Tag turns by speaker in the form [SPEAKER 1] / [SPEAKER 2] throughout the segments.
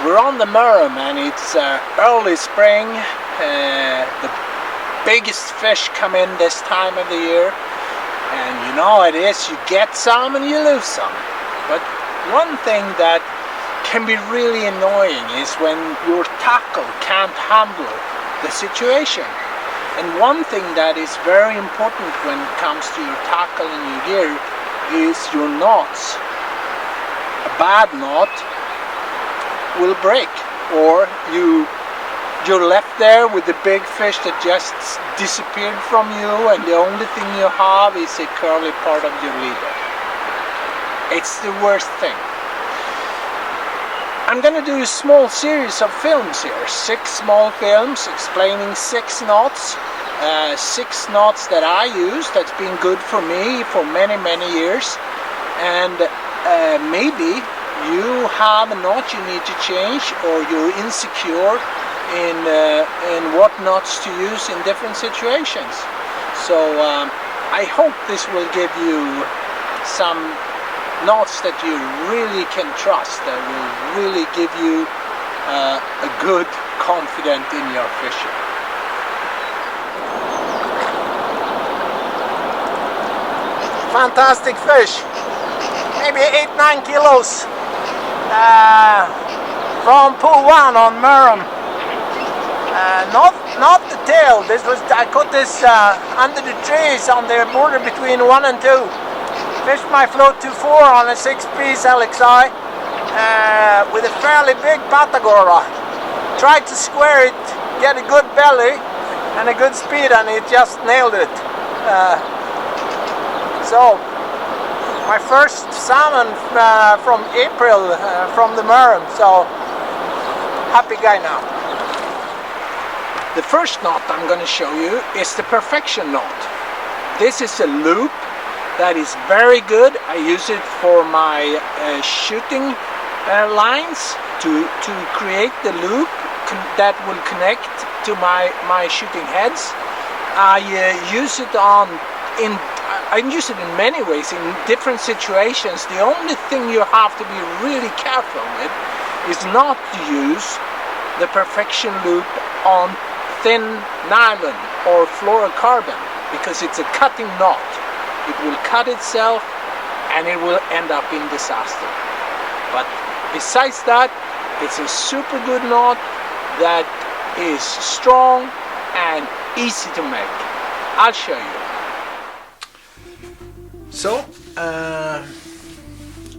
[SPEAKER 1] We're on the Murrum and it's early spring. The biggest fish come in this time of the year, and you know it is, you get some and you lose some. But one thing that can be really annoying is when your tackle can't handle the situation. And one thing that is very important when it comes to your tackle and your gear is your knots. A bad knot will break, or you're left there with the big fish that just disappeared from you, and the only thing you have is a curly part of your leader. It's the worst thing. I'm gonna do a small series of films here, 6 small films explaining 6 knots. 6 knots that I use that's been good for me for many years, and maybe you have a knot you need to change, or you're insecure in what knots to use in different situations. So I hope this will give you some knots that you really can trust, that will really give you a good confidence in your fishing. Fantastic fish, maybe 8-9 kilos from pool 1 on Murrum. Not the tail. I caught this under the trees on the border between 1 and 2. Fished my float to 4 on a 6-piece LXI with a fairly big Patagora. Tried to square it, get a good belly and a good speed, and it just nailed it. So my first salmon from April from the Murrum. So happy guy now. The first knot I'm going to show you is the perfection knot. This is a loop that is very good. I use it for my shooting lines to create the loop that will connect to my shooting heads. I use it in many ways in different situations. The only thing you have to be really careful with is not to use the perfection loop on thin nylon or fluorocarbon, because it's a cutting knot. It will cut itself and it will end up in disaster. But besides that, it's a super good knot that is strong and easy to make. I'll show you. So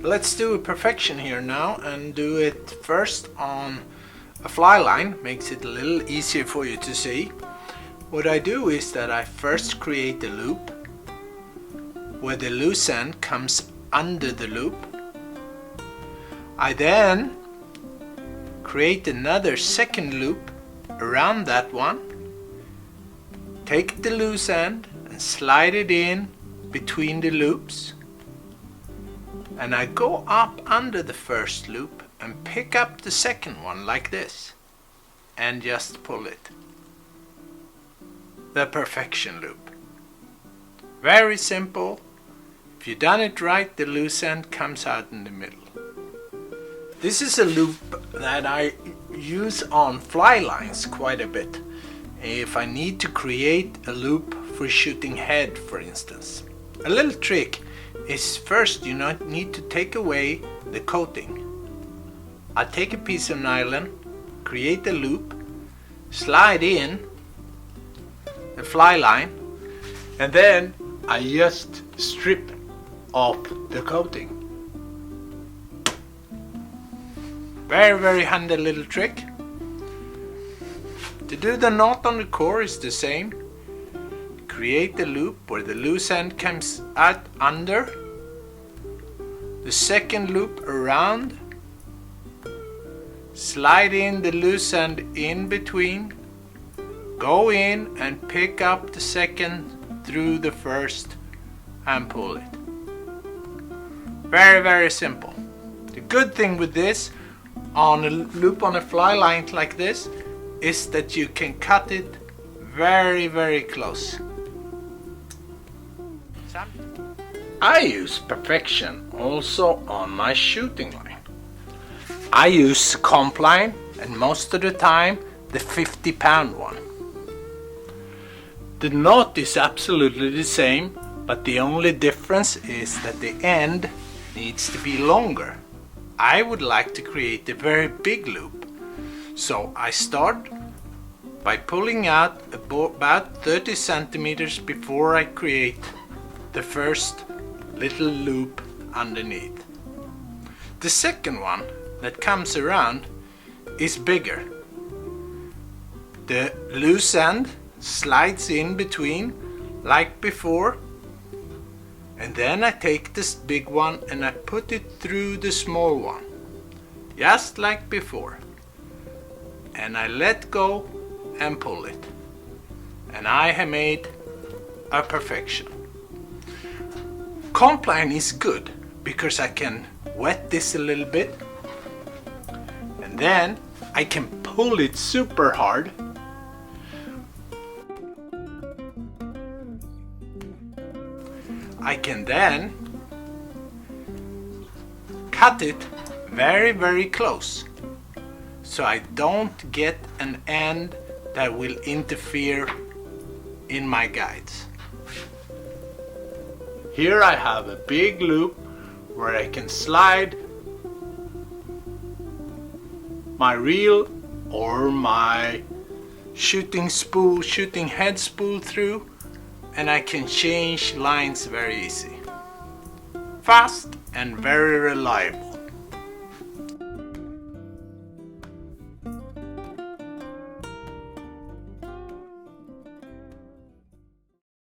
[SPEAKER 1] let's do a perfection here now, and do it first on a fly line. Makes it a little easier for you to see. What I do is that I first create a loop where the loose end comes under the loop. I then create another second loop around that one, take the loose end and slide it in between the loops, and I go up under the first loop and pick up the second one like this and just pull it. The perfection loop. Very simple. If you've done it right, the loose end comes out in the middle. This is a loop that I use on fly lines quite a bit. If I need to create a loop for shooting head, for instance. A little trick is first you need to take away the coating. I take a piece of nylon, create a loop, slide in the fly line, and then I just strip off the coating. Very handy little trick. To do the knot on the core is the same. Create the loop where the loose end comes out under, the second loop around, slide in the loose end in between, go in and pick up the second through the first and pull it. Very simple. The good thing with this on a loop on a fly line like this is that you can cut it very close. I use perfection also on my shooting line. I use Compline, and most of the time the 50-pound one. The knot is absolutely the same, but the only difference is that the end needs to be longer. I would like to create a very big loop, so I start by pulling out about 30 centimeters before I create the first little loop underneath. The second one that comes around is bigger. The loose end slides in between like before, and then I take this big one and I put it through the small one, just like before, and I let go and pull it, and I have made a perfection. Compline is good because I can wet this a little bit, and then I can pull it super hard. I can then cut it very close, so I don't get an end that will interfere in my guides. Here I have a big loop where I can slide my reel or my shooting head spool through, and I can change lines very easy, fast and very reliable.